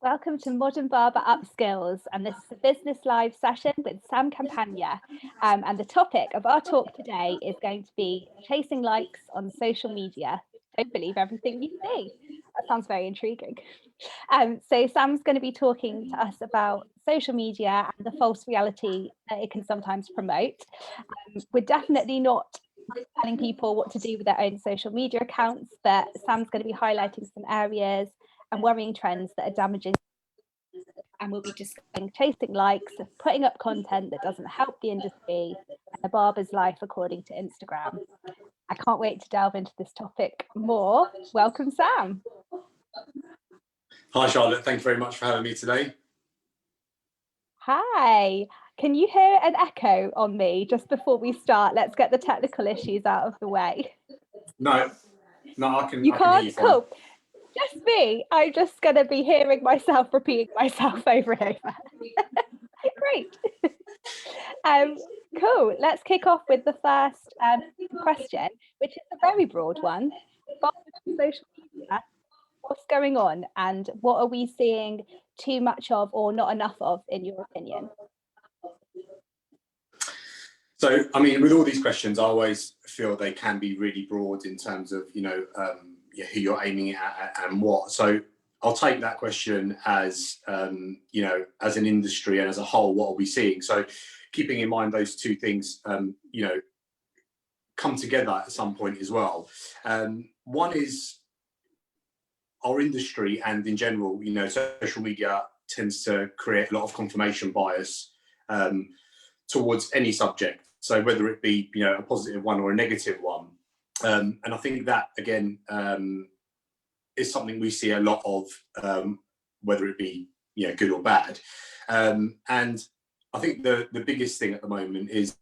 Welcome to Modern Barber Upskills, and this is a business live session with Sam Campagna. And the topic of our talk today is going to be chasing likes on social media. Don't believe everything you see. That sounds very intriguing. So Sam's going to be talking to us about social media and the false reality that it can sometimes promote. We're definitely not telling people what to do with their own social media accounts, but Sam's going to be highlighting some areas and worrying trends that are damaging, and we'll be discussing chasing likes, putting up content that doesn't help the industry, and a barber's life according to Instagram. I can't wait to delve into this topic more. Welcome, Sam. Hi, Charlotte. Thank you very much for having me today. Hi. Can you hear an echo on me just before we start? Let's get the technical issues out of the way. No, I can. You I can't? can hear you fine. Cool. Just me. I'm just going to be hearing myself repeating myself over and over. Great. Cool. Let's kick off with the first question, which is a very broad one. Social media, what's going on and what are we seeing too much of or not enough of, in your opinion? So, I mean, with all these questions, I always feel they can be really broad in terms of, who you're aiming at and what. So I'll take that question as, as an industry and as a whole, what are we seeing? So keeping in mind those two things, come together at some point as well. One is our industry, and in general, social media tends to create a lot of confirmation bias towards any subject. So whether it be, a positive one or a negative one. And I think that, again, is something we see a lot of, whether it be, good or bad. And I think the biggest thing at the moment is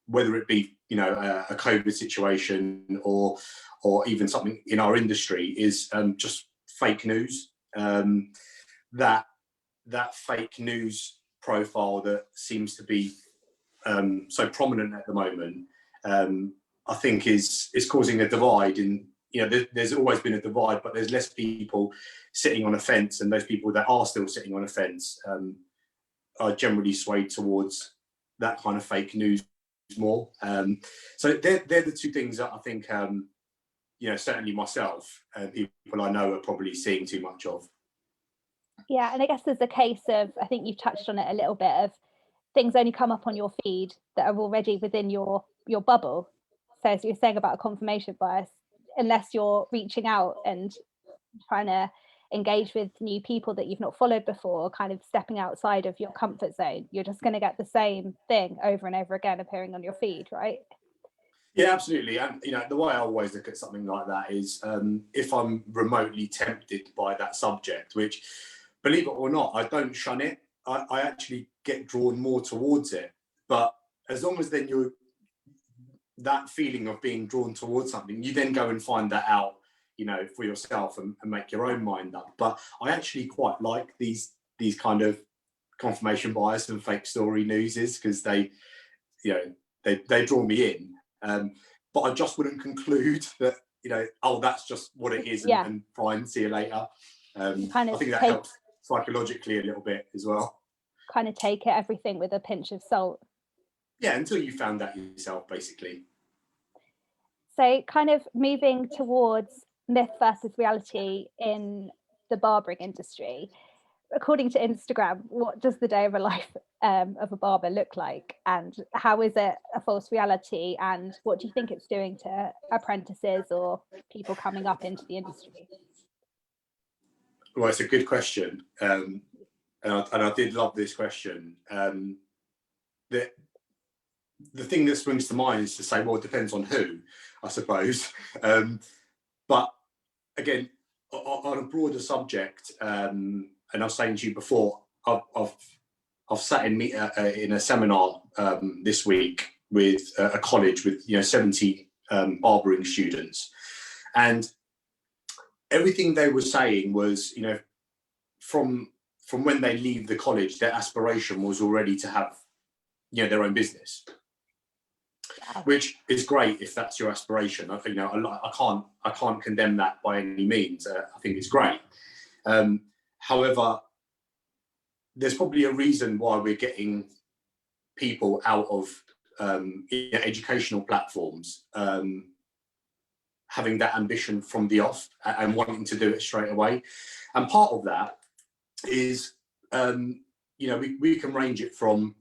whether it be, a COVID situation or even something in our industry is just fake news. That fake news profile that seems to be so prominent at the moment, I think is causing a divide. In there's always been a divide, but there's less people sitting on a fence, and those people that are still sitting on a fence are generally swayed towards that kind of fake news more. So they're the two things that I think, certainly myself and people I know are probably seeing too much of. Yeah, and I guess there's a case of, I think you've touched on it a little bit, of things only come up on your feed that are already within your bubble. So as you're saying about a confirmation bias, unless you're reaching out and trying to engage with new people that you've not followed before, kind of stepping outside of your comfort zone, you're just going to get the same thing over and over again appearing on your feed, right? Yeah, absolutely. And the way I always look at something like that is, if I'm remotely tempted by that subject, which, believe it or not, I don't shun it. I actually get drawn more towards it. But as long as then you're that feeling of being drawn towards something, you then go and find that out, for yourself and make your own mind up. But I actually quite like these kind of confirmation bias and fake story newses, because they draw me in. But I just wouldn't conclude that, that's just what it is, and fine, see you later. I think that helps psychologically a little bit as well. Kind of take it, everything with a pinch of salt. Yeah, until you found that yourself, basically. So kind of moving towards myth versus reality in the barbering industry. According to Instagram, what does the day of a life of a barber look like, and how is it a false reality, and what do you think it's doing to apprentices or people coming up into the industry? Well, it's a good question, and I did love this question. The thing that springs to mind is to say, well, it depends on who, I suppose. But again, on a broader subject, and I was saying to you before, I've sat in a seminar this week with a college with 70 barbering students, and everything they were saying was, from when they leave the college, their aspiration was already to have their own business. Wow. Which is great if that's your aspiration. I can't condemn that by any means. I think it's great. However, there's probably a reason why we're getting people out of educational platforms having that ambition from the off and wanting to do it straight away. And part of that is, we can range it from,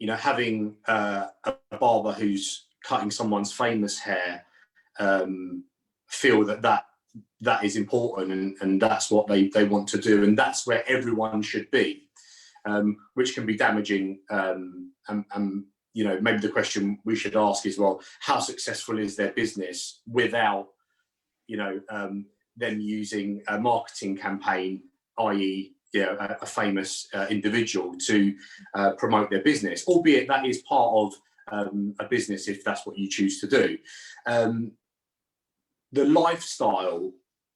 having a barber who's cutting someone's famous hair feel that is important and that's what they want to do, and that's where everyone should be, which can be damaging. Maybe the question we should ask is, well, how successful is their business without, them using a marketing campaign, i.e., a famous individual to promote their business, albeit that is part of a business if that's what you choose to do. The lifestyle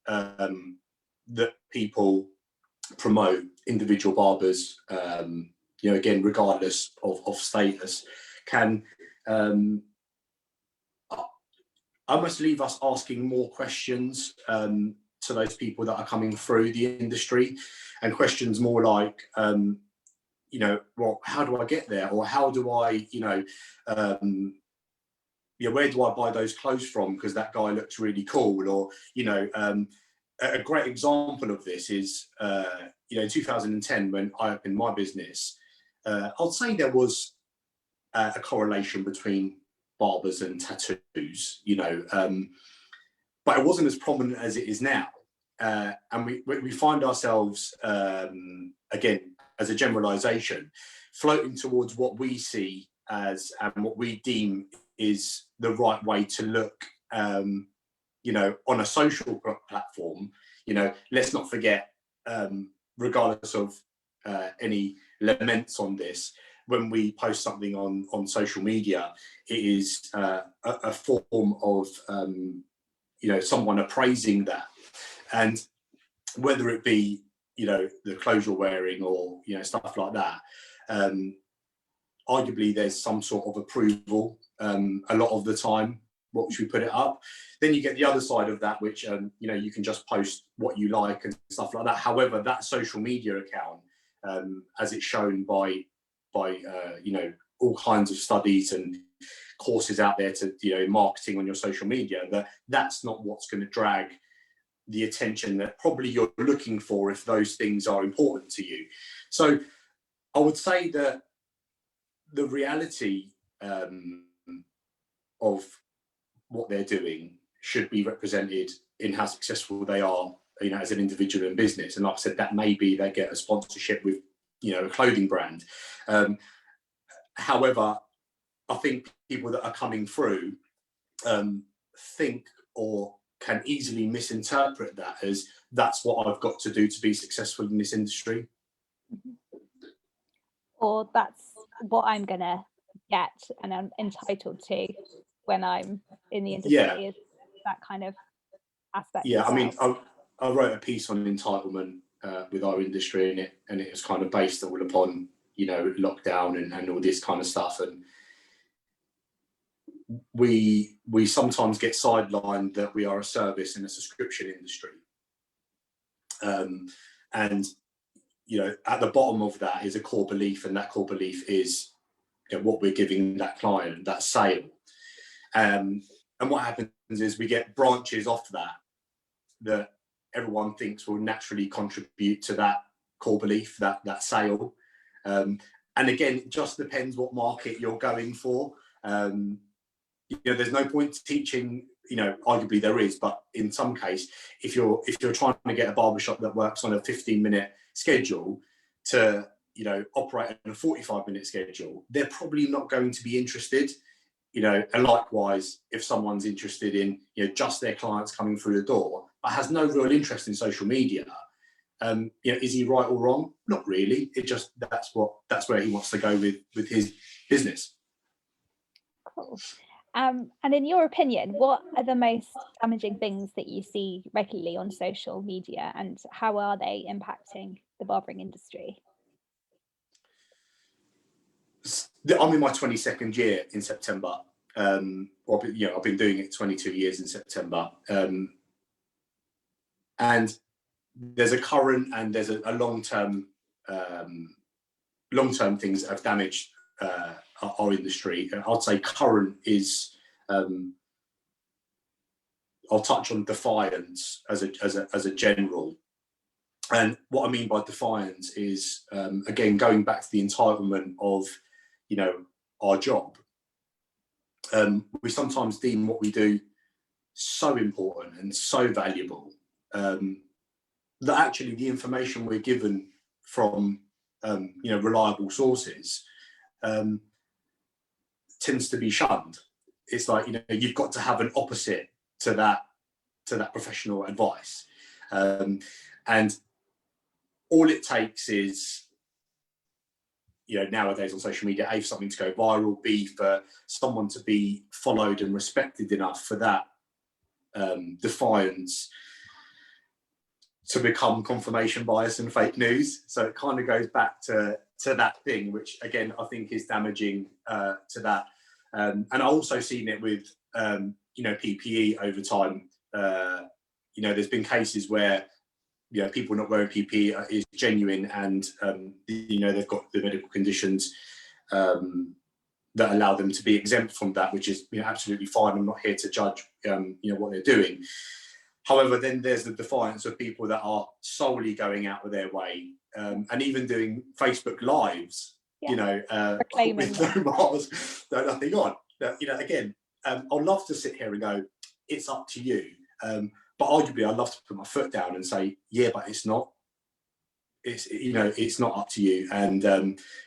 that people promote, individual barbers, again, regardless of status, can almost leave us asking more questions to those people that are coming through the industry, and questions more like, well, how do I get there? Or how do I, where do I buy those clothes from? Because that guy looks really cool. Or, a great example of this is, in 2010, when I opened my business, I'd say there was a correlation between barbers and tattoos, but it wasn't as prominent as it is now. And we find ourselves, again, as a generalization, floating towards what we see as and what we deem is the right way to look, on a social platform. Let's not forget, regardless of any laments on this, when we post something on social media, it is a form of, someone appraising that. And whether it be, the clothes you're wearing or, stuff like that, arguably there's some sort of approval a lot of the time, once we put it up. Then you get the other side of that, which, you can just post what you like and stuff like that. However, that social media account, as it's shown by all kinds of studies and courses out there to, marketing on your social media, that's not what's going to drag the attention that probably you're looking for if those things are important to you. So I would say that the reality of what they're doing should be represented in how successful they are, as an individual in business. And like I said, that maybe they get a sponsorship with, a clothing brand. However, I think people that are coming through think or can easily misinterpret that as that's what I've got to do to be successful in this industry. Or that's what I'm going to get and I'm entitled to when I'm in the industry. Yeah. Is that kind of aspect. Yeah, well. I mean, I wrote a piece on entitlement with our industry, and it was kind of based all upon, lockdown and all this kind of stuff. And we sometimes get sidelined that we are a service in a subscription industry. And, at the bottom of that is a core belief, and that core belief is what we're giving that client, that sale. And what happens is we get branches off that everyone thinks will naturally contribute to that core belief, that sale. And again, it just depends what market you're going for. There's no point teaching, arguably there is, but in some case, if you're trying to get a barbershop that works on a 15-minute schedule to, operate on a 45-minute schedule, they're probably not going to be interested. And likewise, if someone's interested in, just their clients coming through the door, but has no real interest in social media, is he right or wrong? Not really. It just, that's where he wants to go with his business. Cool. And in your opinion, what are the most damaging things that you see regularly on social media, and how are they impacting the barbering industry? I'm in my 22nd year in September. I've been doing it 22 years in September. And there's a current and there's a long-term things that have damaged our industry. I'd say current is, I'll touch on defiance as a general. And what I mean by defiance is, again, going back to the entitlement of, our job. We sometimes deem what we do so important and so valuable that actually the information we're given from, reliable sources tends to be shunned. It's like, you've got to have an opposite to that professional advice. And all it takes is, nowadays on social media, A, for something to go viral, B, for someone to be followed and respected enough for that defiance to become confirmation bias and fake news. So it kind of goes back to that thing, which again, I think is damaging to that. And I also seen it with, PPE over time. There's been cases where, people not wearing PPE is genuine, and they've got the medical conditions that allow them to be exempt from that, which is absolutely fine. I'm not here to judge what they're doing. However, then there's the defiance of people that are solely going out of their way and even doing Facebook lives, with no masks, no nothing on. Again, I'd love to sit here and go, it's up to you. But arguably, I'd love to put my foot down and say, yeah, but it's not. It's not up to you. And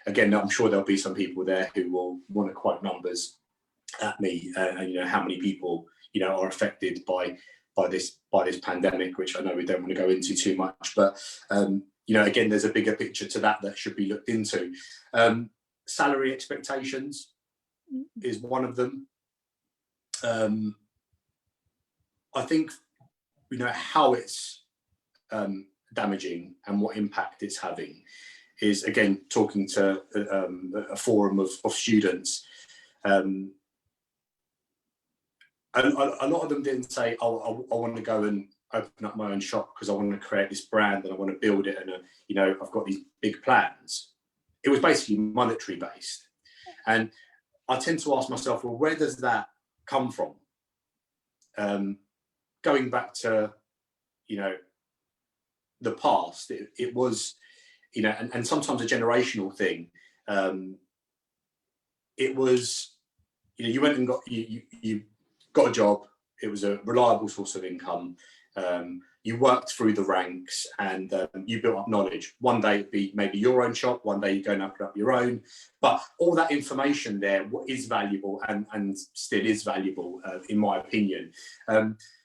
again, I'm sure there'll be some people there who will want to quote numbers at me, and how many people are affected by this pandemic, which I know we don't want to go into too much. But again, there's a bigger picture to that should be looked into. Salary expectations is one of them. I think how it's damaging and what impact it's having is, again, talking to a forum of students. A lot of them didn't say, oh, I want to go and open up my own shop because I want to create this brand and I want to build it, and I've got these big plans. It was basically monetary based. And I tend to ask myself, well, where does that come from? Going back to, the past, it was, and sometimes a generational thing. It was, you went and you got a job. It was a reliable source of income. You worked through the ranks and you built up knowledge. One day it'd be maybe your own shop. One day you go and open up your own. But all that information there is valuable and still is valuable, in my opinion.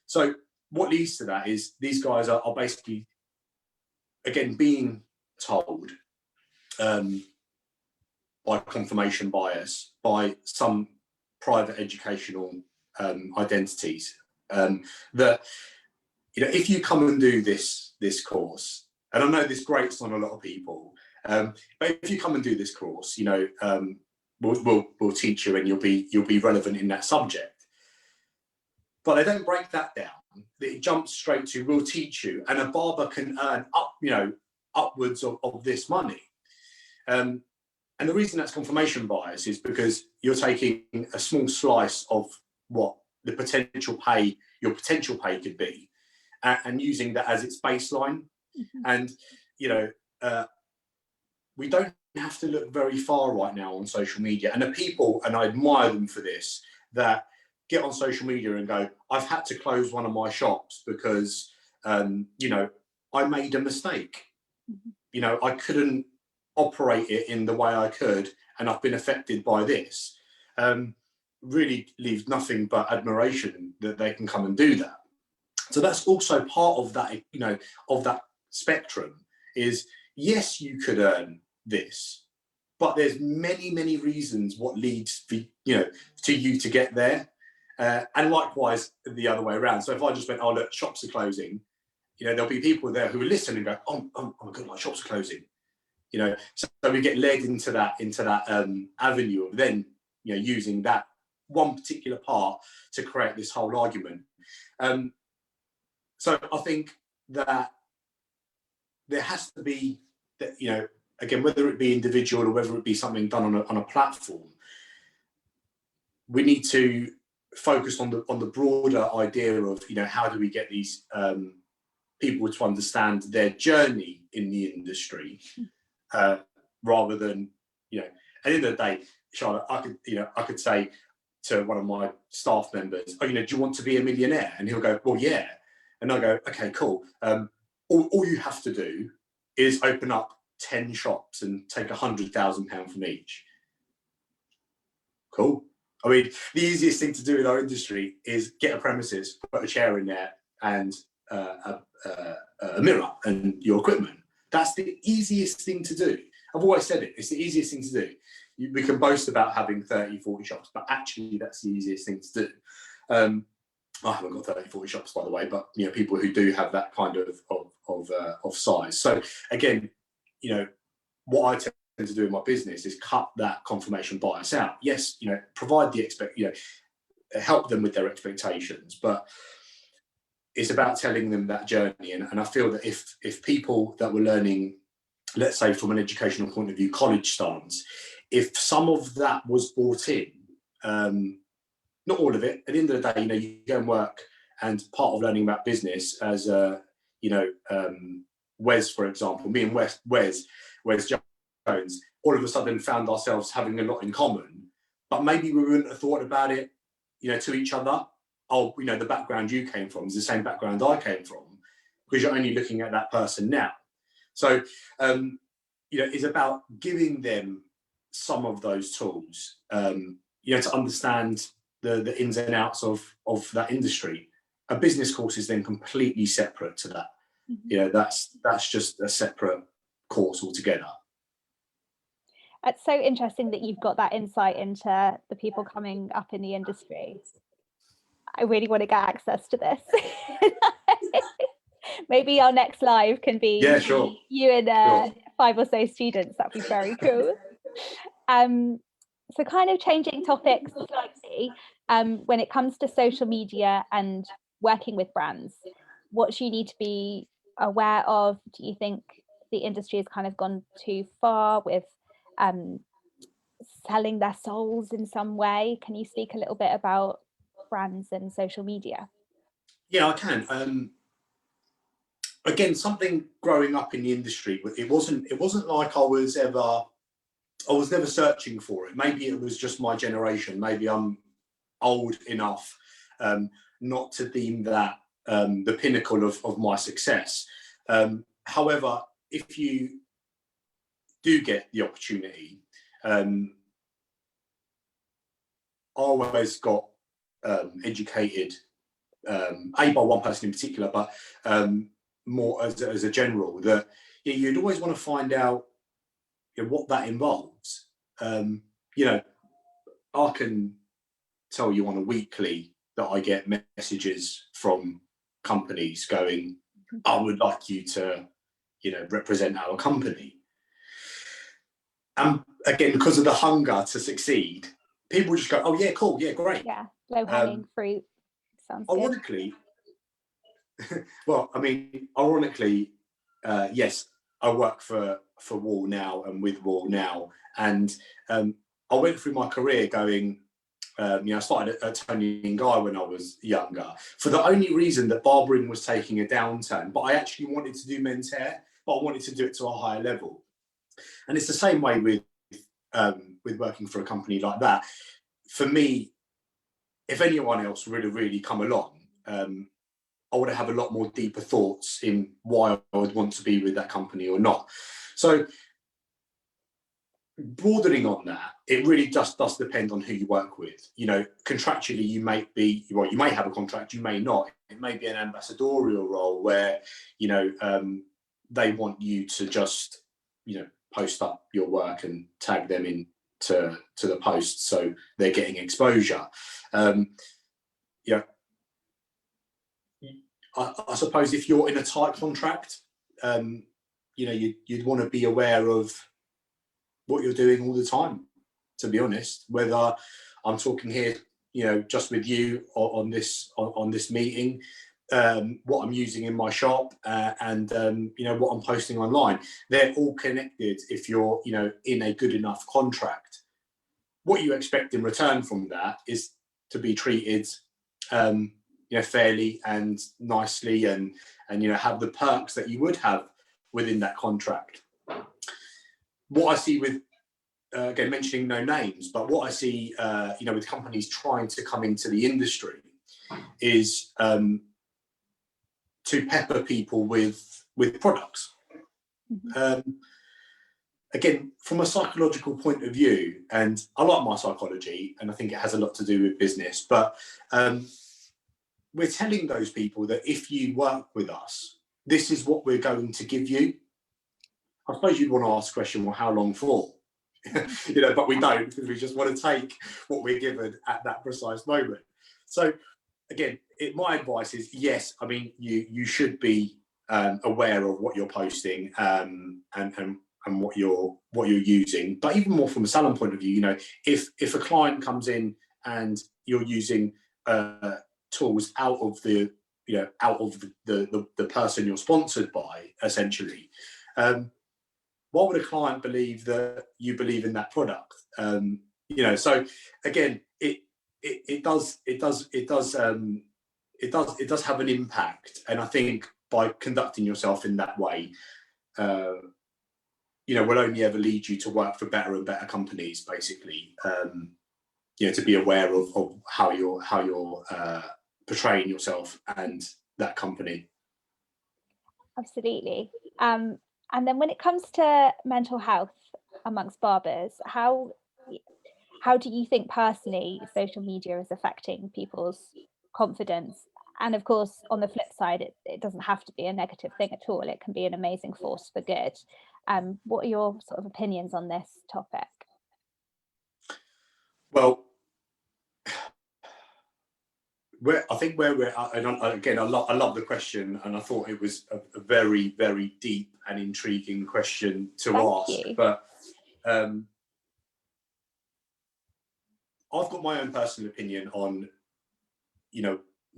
So what leads to that is these guys are basically, again, being told by confirmation bias, by some private educational identities, that if you come and do this course, and I know this grates on a lot of people, but if you come and do this course, we'll teach you and you'll be relevant in that subject. But they don't break that down. It jumps straight to, we'll teach you, and a barber can earn upwards of this money. And the reason that's confirmation bias is because you're taking a small slice of what your potential pay could be, and using that as its baseline. Mm-hmm. And we don't have to look very far right now on social media, and the people, and I admire them for this, that get on social media and go, I've had to close one of my shops because I made a mistake. Mm-hmm. I couldn't operate it in the way I could, and I've been affected by this. Really leaves nothing but admiration that they can come and do that. So that's also part of that, of that spectrum is, yes, you could earn this, but there's many, many reasons what leads for, to you to get there. And likewise, the other way around. So if I just went, oh, look, shops are closing, there'll be people there who will listen and go, oh my God, my shops are closing. So we get led into that avenue of then, using that one particular part to create this whole argument. So I think that there has to be that, you know, again, whether it be individual or whether it be something done on a platform, we need to focus on the broader idea of, you know, how do we get these people to understand their journey in the industry, rather than, you know, at the end of the day, Charlotte, I could say to one of my staff members, oh, you know, do you want to be a millionaire? And he'll go, well, yeah. And I go, okay, cool. All you have to do is open up 10 shops and take £100,000 from each. Cool. I mean, the easiest thing to do in our industry is get a premises, put a chair in there, and a mirror and your equipment. That's the easiest thing to do. I've always said it. It's the easiest thing to do. We can boast about having 30, 40 shops, but actually that's the easiest thing to do. I haven't got 30, 40 shops, by the way, but, you know, people who do have that kind of size. So again, you know, what I tend to do in my business is cut that confirmation bias out. Yes, you know, provide the help them with their expectations, but it's about telling them that journey. And I feel that if people that were learning, let's say from an educational point of view, college stance, if some of that was brought in, not all of it, at the end of the day, you know, you go and work, and part of learning about business, as you know, Wes, for example, me and Wes Jones, all of a sudden found ourselves having a lot in common, but maybe we wouldn't have thought about it, you know, to each other. Oh, you know, the background you came from is the same background I came from, because you're only looking at that person now. So, you know, it's about giving them some of those tools, you know, to understand the ins and outs of that industry. A business course is then completely separate to that. Mm-hmm. You know, that's just a separate course altogether. It's so interesting that you've got that insight into the people coming up in the industry. I really want to get access to this. Maybe our next live can be you and 5 or so students. That'd be very cool. So kind of changing topics slightly, when it comes to social media and working with brands, what do you need to be aware of? Do you think the industry has kind of gone too far with selling their souls in some way? Can you speak a little bit about brands and social media? Yeah, I can. Again, something growing up in the industry, it wasn't like I was never searching for it. Maybe it was just my generation. Maybe I'm old enough not to deem that the pinnacle of my success. However, if you do get the opportunity, I always got educated, by one person in particular, but more as a general, that you'd always want to find out what that involves. You know, I can tell you on a weekly that I get messages from companies going, I would like you to, you know, represent our company. And again, because of the hunger to succeed, people just go, oh yeah, cool, yeah, great. Yeah, low-hanging fruit. Sounds ironically, well, I mean, ironically, yes, I work for Wall now and with Wall now, and I went through my career going, you know, I started at Tony & Guy when I was younger, for the only reason that barbering was taking a downturn, but I actually wanted to do men's hair, but I wanted to do it to a higher level. And it's the same way with working for a company like that. For me, if anyone else would have really come along, I would have a lot more deeper thoughts in why I would want to be with that company or not. So broadening on that, it really just does depend on who you work with. You know, contractually, you may have a contract, you may not. It may be an ambassadorial role where, you know, they want you to just, you know, post up your work and tag them in to the post, so they're getting exposure. Yeah, I suppose if you're in a tight contract, you know, you'd want to be aware of what you're doing all the time, to be honest. Whether I'm talking here, you know, just with you on this meeting, what I'm using in my shop, and what I'm posting online. They're all connected. If you're in a good enough contract, what you expect in return from that is to be treated fairly and nicely, and have the perks that you would have within that contract. What I see with again, mentioning no names, but what I see with companies trying to come into the industry is to pepper people with products. Again, from a psychological point of view, and I like my psychology, and I think it has a lot to do with business, but we're telling those people that if you work with us, this is what we're going to give you. I suppose you'd want to ask the question, well, how long for? But we don't, because we just want to take what we're given at that precise moment. So again, my advice is, yes, I mean, you should be aware of what you're posting and what you're using. But even more from a salon point of view, if a client comes in and you're using tools out of the person you're sponsored by, essentially, why would a client believe that you believe in that product? So again, it does have an impact, and I think by conducting yourself in that way, will only ever lead you to work for better and better companies, basically. To be aware of how you're portraying yourself and that company. Absolutely. And then when it comes to mental health amongst barbers, how do you think personally social media is affecting people's confidence? And of course, on the flip side, it doesn't have to be a negative thing at all. It can be an amazing force for good. What are your sort of opinions on this topic? Well, I think where we're at, and again, I love the question, and I thought it was a very, very deep and intriguing question to ask. Thank you. But I've got my own personal opinion on,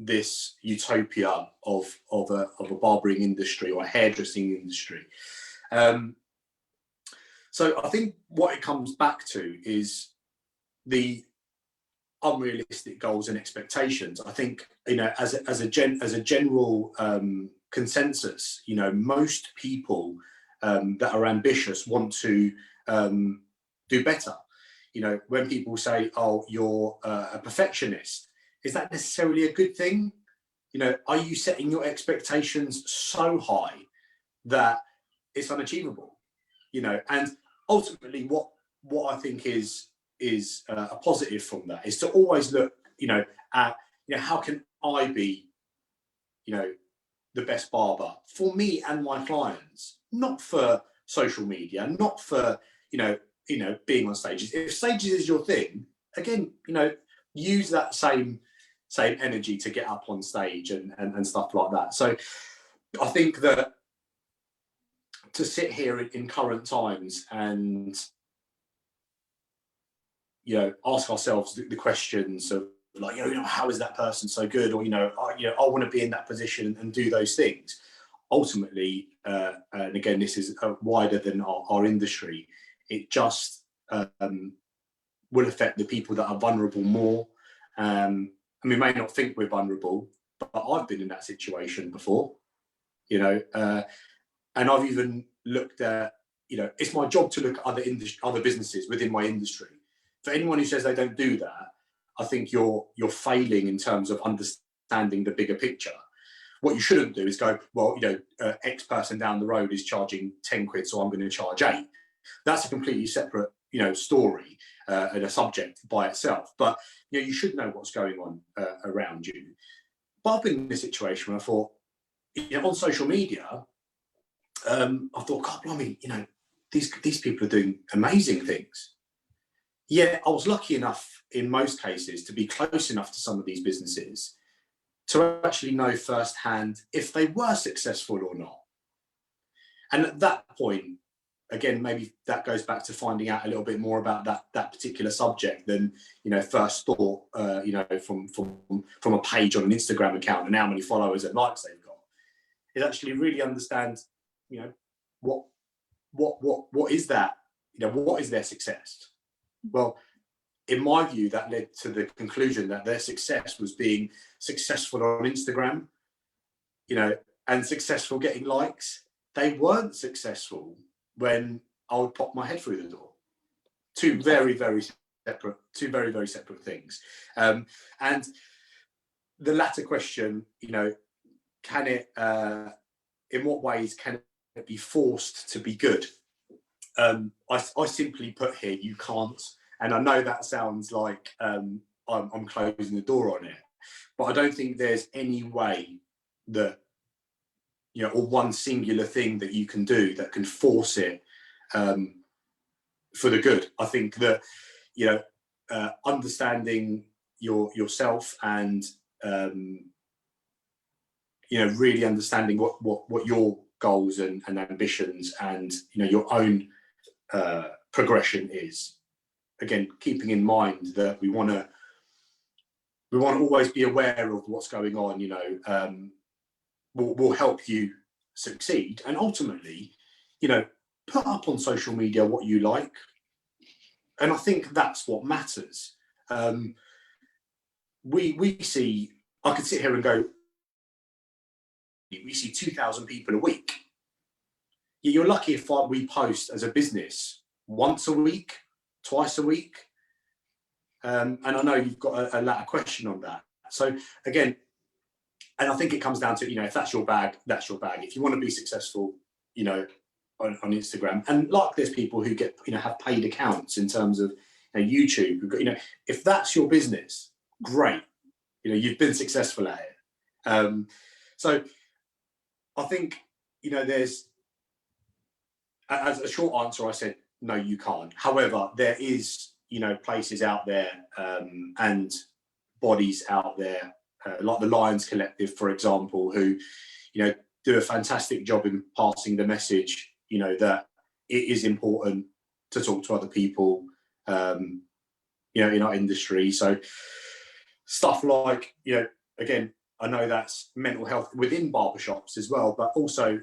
this utopia of a barbering industry or a hairdressing industry. So I think what it comes back to is the unrealistic goals and expectations. I think as a general consensus, most people that are ambitious want to do better. When people say, "Oh, you're a perfectionist," is that necessarily a good thing? Are you setting your expectations so high that it's unachievable? And ultimately, what I think is a positive from that is to always look, at how can I be, the best barber for me and my clients, not for social media, not for being on stages. If stages is your thing, again, use that same energy to get up on stage and stuff like that. So I think that to sit here in current times and ask ourselves the questions of like, how is that person so good? Or, I want to be in that position and do those things. Ultimately, and again, this is wider than our industry, it just will affect the people that are vulnerable more. And we may not think we're vulnerable, but I've been in that situation before, and I've even looked at, it's my job to look at other businesses within my industry. For anyone who says they don't do that, I think you're failing in terms of understanding the bigger picture. What you shouldn't do is go, well, X person down the road is charging 10 quid, so I'm going to charge 8. That's a completely separate, story and a subject by itself. But you should know what's going on around you. But I've been in a situation where I thought, on social media, I thought, God, blimey, these people are doing amazing things. Yeah, I was lucky enough in most cases to be close enough to some of these businesses to actually know firsthand if they were successful or not. And at that point, again, maybe that goes back to finding out a little bit more about that particular subject than, you know, first thought, you know, from a page on an Instagram account and how many followers and likes they've got. Is actually really understand, you know, what is that, you know, what is their success? Well, in my view, that led to the conclusion that their success was being successful on Instagram, you know, and successful getting likes. They weren't successful when I would pop my head through the door. Two very, very separate things. And the latter question, you know, can it, in what ways can it be forced to be good? I simply put here, you can't. And I know that sounds like I'm closing the door on it, but I don't think there's any way that, you know, or one singular thing that you can do that can force it for the good. I think that, you know, understanding yourself and, you know, really understanding what your goals and ambitions and, you know, your own progression is. Again, keeping in mind that we want to always be aware of what's going on, you know, will help you succeed. And ultimately, you know, put up on social media what you like. And I think that's what matters. We see, I could sit here and go, we see 2,000 people a week. You're lucky if we post as a business once a week, twice a week. And I know you've got a latter question on that. So again, and I think it comes down to, you know, if that's your bag, that's your bag. If you want to be successful, you know, on Instagram, and like there's people who get, you know, have paid accounts in terms of, you know, YouTube, you know, if that's your business, great. You know, you've been successful at it. So I think, you know, there's, as a short answer, I said, no, you can't. However, there is, you know, places out there and bodies out there, like the Lions Collective, for example, who, you know, do a fantastic job in passing the message, you know, that it is important to talk to other people, you know, in our industry. So stuff like, you know, again, I know that's mental health within barbershops as well, but also,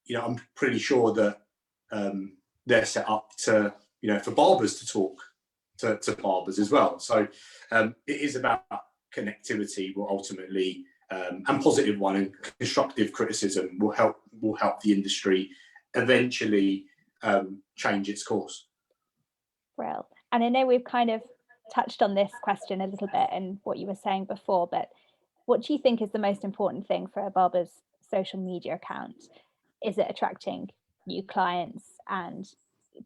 you know, I'm pretty sure that they're set up to, you know, for barbers to talk to barbers as well. So it is about connectivity will ultimately, and positive one, and constructive criticism will help the industry eventually change its course. Brill. And I know we've kind of touched on this question a little bit and what you were saying before, but what do you think is the most important thing for a barber's social media account? Is it attracting new clients and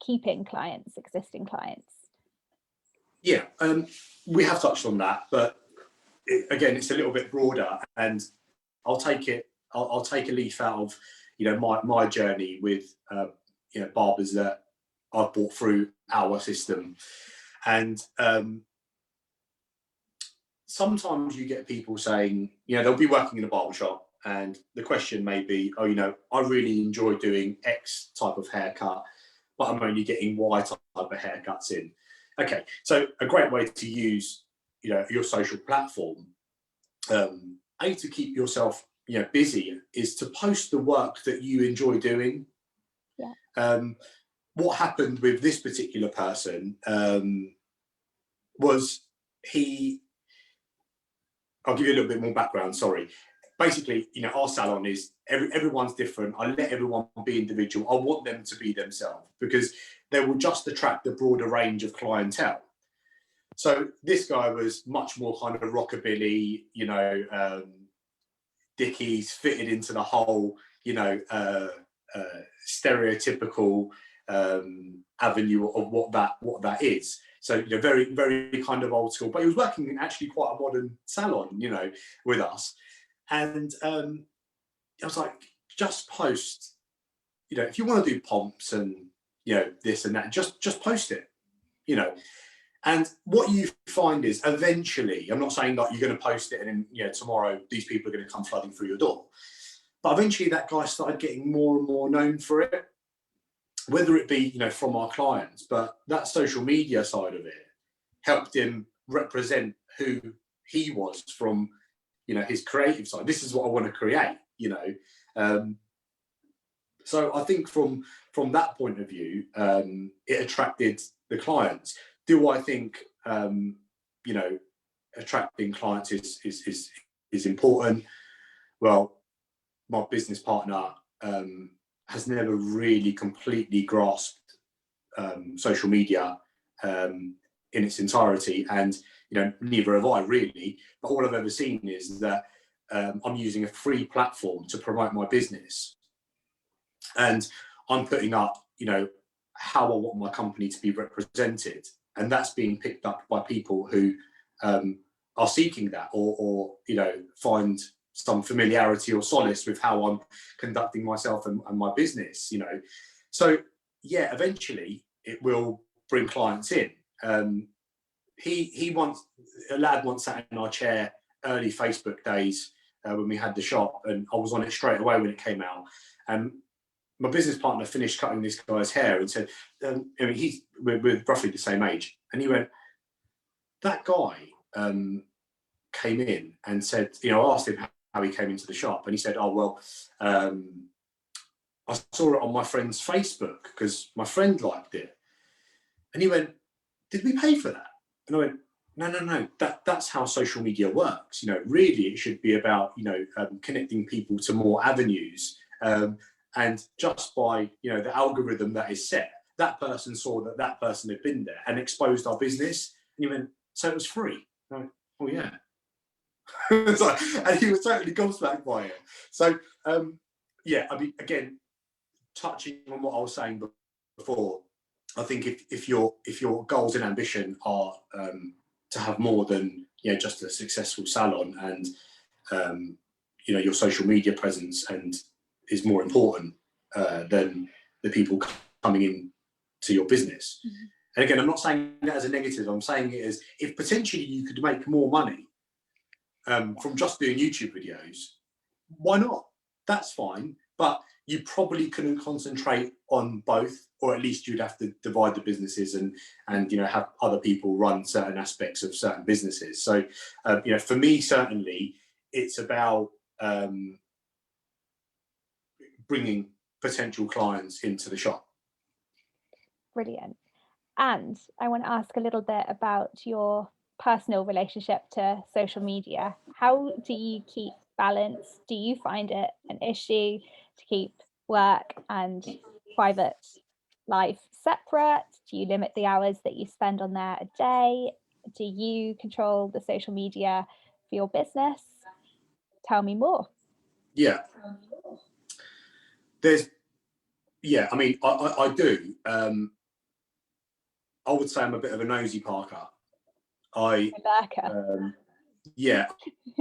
keeping clients, existing clients? Yeah, we have touched on that, but again, it's a little bit broader, and I'll take a leaf out of, you know, my journey with you know, barbers that I've brought through our system, and sometimes you get people saying, you know, they'll be working in a barbershop, and the question may be, oh, you know, I really enjoy doing X type of haircut, but I'm only getting Y type of haircuts in. Okay, so a great way to use, you know, your social platform, to keep yourself, you know, busy, is to post the work that you enjoy doing. Yeah. What happened with this particular person was I'll give you a little bit more background, sorry. Basically, you know, our salon is, everyone's different. I let everyone be individual. I want them to be themselves because they will just attract a broader range of clientele. So this guy was much more kind of rockabilly, you know, Dickies, fitted into the whole, you know, stereotypical avenue of what that is. So, you know, very, very kind of old school, but he was working in actually quite a modern salon, you know, with us. And I was like, just post, you know, if you want to do pomps and, you know, this and that, just post it, you know. And what you find is eventually, I'm not saying that you're going to post it and then, you know, tomorrow these people are going to come flooding through your door. But eventually that guy started getting more and more known for it. whether it be, from our clients, but that social media side of it helped him represent who he was from, his creative side. This is what I want to create, So I think from that point of view, it attracted the clients. Do I think, attracting clients is important? Well, my business partner has never really completely grasped social media in its entirety, and neither have I really. But all I've ever seen is that I'm using a free platform to promote my business, and I'm putting up, how I want my company to be represented, and that's being picked up by people who are seeking that, or find some familiarity or solace with how I'm conducting myself and my business. So yeah, eventually it will bring clients in. A lad once sat in our chair early Facebook days when we had the shop, and I was on it straight away when it came out. And my business partner finished cutting this guy's hair and said, we're roughly the same age, and he went, that guy came in and said, I asked him how he came into the shop, and he said, oh well, I saw it on my friend's Facebook because my friend liked it. And he went, did we pay for that? And I went, no, that's how social media works. Really it should be about connecting people to more avenues, and just by the algorithm that is set, that person saw that person had been there and exposed our business. And he went, so it was free? And I went, oh yeah. And he was totally gobsmacked by it. So yeah, I mean, again, touching on what I was saying before, I think if your goals and ambition are to have more than just a successful salon, and your social media presence and is more important than the people coming in to your business. Mm-hmm. And again, I'm not saying that as a negative. I'm saying it as, if potentially you could make more money from just doing YouTube videos, why not? That's fine. But you probably couldn't concentrate on both, or at least you'd have to divide the businesses and have other people run certain aspects of certain businesses. So for me, certainly it's about bringing potential clients into the shop. Brilliant. And I want to ask a little bit about your personal relationship to social media. How do you keep balance? Do you find it an issue to keep work and private life separate? Do you limit the hours that you spend on there a day? Do you control the social media for your business? Tell me more. Yeah. I mean, I do. I would say I'm a bit of a nosy Parker. Yeah.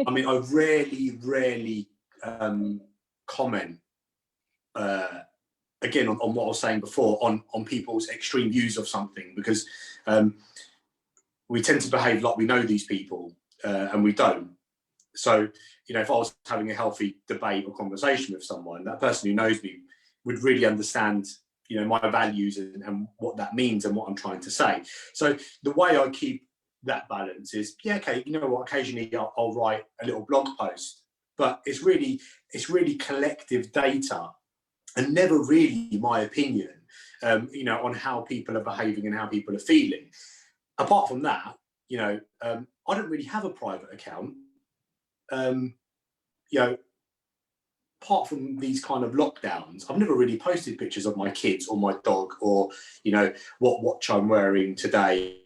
I mean, I rarely comment again on what I was saying before on people's extreme views of something, because we tend to behave like we know these people and we don't. So if I was having a healthy debate or conversation with someone, that person who knows me would really understand my values and what that means and what I'm trying to say. So the way I keep that balance is, occasionally I'll write a little blog post, but it's really collective data and never really my opinion, on how people are behaving and how people are feeling. Apart from that, I don't really have a private account. Apart from these kind of lockdowns, I've never really posted pictures of my kids or my dog, or what watch I'm wearing today,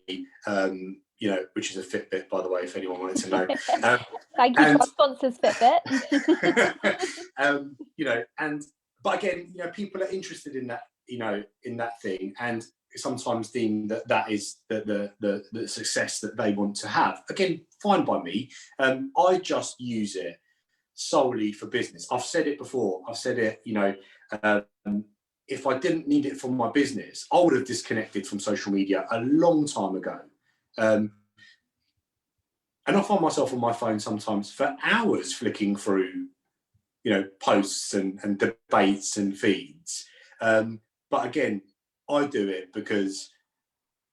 which is a Fitbit, by the way, if anyone wanted to know. Thank you to our sponsors, Fitbit. But again, people are interested in that, in that thing, and sometimes deem that is the success that they want to have. Again, fine by me. I just use it solely for business. I've said it before. I've said it, if I didn't need it for my business, I would have disconnected from social media a long time ago. And I find myself on my phone sometimes for hours flicking through, posts and debates and feeds. But again, I do it because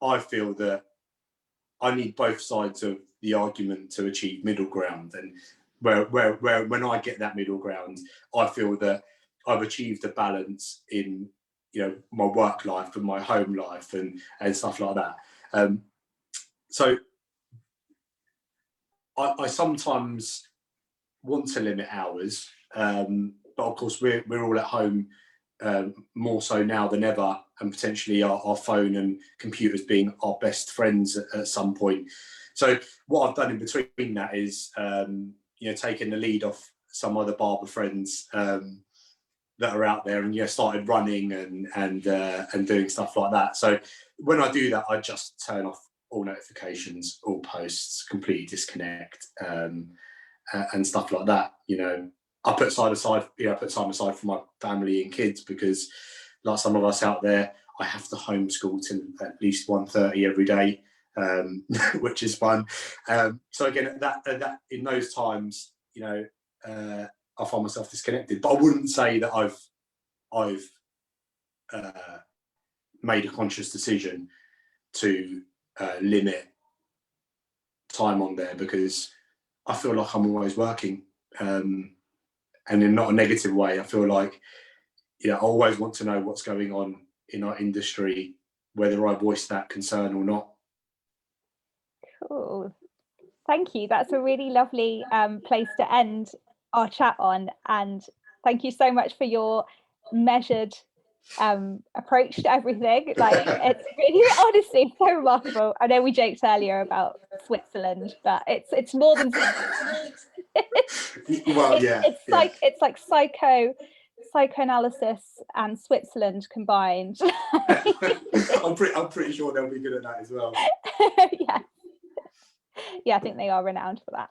I feel that I need both sides of the argument to achieve middle ground. And where when I get that middle ground, I feel that I've achieved a balance in, you know, my work life and my home life and stuff like that. So I sometimes want to limit hours, but of course we're all at home more so now than ever, and potentially our phone and computers being our best friends at some point. So what I've done in between that is, you know, taking the lead off some other barber friends that are out there, and started running and doing stuff like that. So when I do that, I just turn off all notifications, all posts, completely disconnect, and stuff like that. You know, I put time aside for my family and kids, because like some of us out there, I have to homeschool till at least 1:30 every day, which is fun. So again, that in those times, you know, I find myself disconnected. But I wouldn't say that I've made a conscious decision to limit time on there, because I feel like I'm always working, and in not a negative way. I feel like, you know, I always want to know what's going on in our industry, whether I voice that concern or not. Cool. Thank you. That's a really lovely place to end our chat on. And thank you so much for your measured approach to everything. Like, it's really, honestly, so remarkable. I know we joked earlier about Switzerland, but it's more than Well, it's like psychoanalysis and Switzerland combined. I'm pretty sure they'll be good at that as well. Yeah, I think they are renowned for that.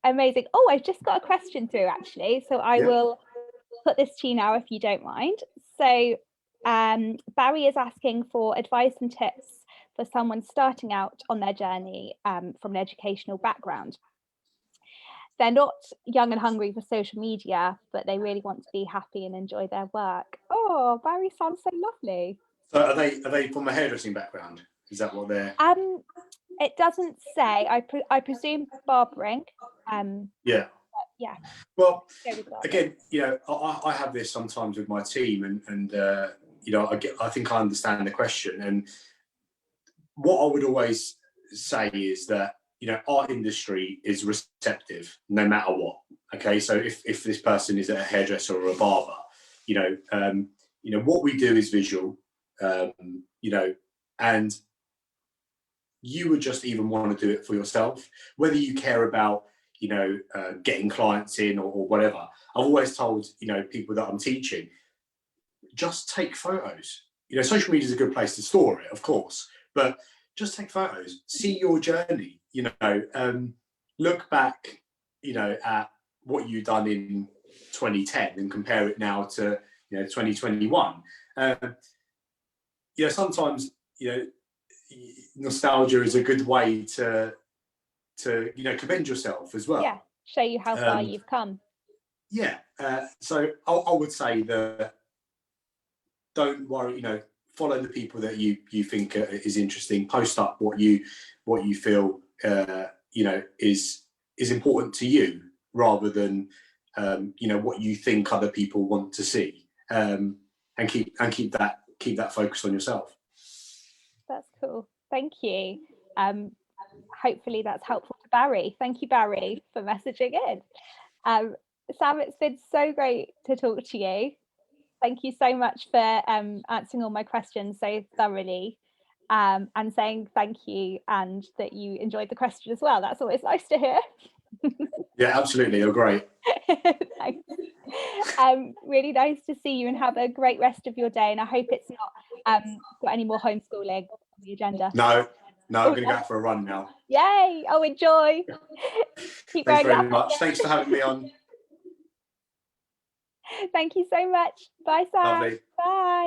Amazing. Oh, I've just got a question through, actually, so I will put this to you now, if you don't mind. So Barry is asking for advice and tips for someone starting out on their journey from an educational background. They're not young and hungry for social media, but they really want to be happy and enjoy their work. Oh, Barry sounds so lovely. So are they from a hairdressing background? Is that what they're? It doesn't say. I presume barbering. Yeah. Yeah. Well, again, you know, I have this sometimes with my team, and you know, I think I understand the question. And what I would always say is that, you know, our industry is receptive no matter what. Okay, so if this person is a hairdresser or a barber, you know, what we do is visual, you know, and you would just even want to do it for yourself, whether you care about, you know, getting clients in or whatever. I've always told, you know, people that I'm teaching, just take photos. You know, social media is a good place to store it, of course, but just take photos, see your journey, you know, look back, you know, at what you've done in 2010 and compare it now to, you know, 2021. You know, sometimes, you know, nostalgia is a good way to you know, commend yourself as well. Yeah, show you how far you've come. Yeah, so I would say that don't worry, you know, follow the people that you think is interesting. Post up what you feel you know, is important to you, rather than you know, what you think other people want to see, and keep that focus on yourself. That's cool. Thank you. Hopefully that's helpful to Barry. Thank you, Barry, for messaging in. Sam, it's been so great to talk to you. Thank you so much for answering all my questions so thoroughly, and saying thank you, and that you enjoyed the question as well. That's always nice to hear. Yeah, absolutely. You're great. Thanks. Really nice to see you, and have a great rest of your day. And I hope it's not got any more homeschooling on the agenda. No, I'm going to go out for a run now. Yay! Oh, enjoy. Keep Thanks very up. much. Thanks for having me on. Thank you so much. Bye, Sam. Lovely. Bye.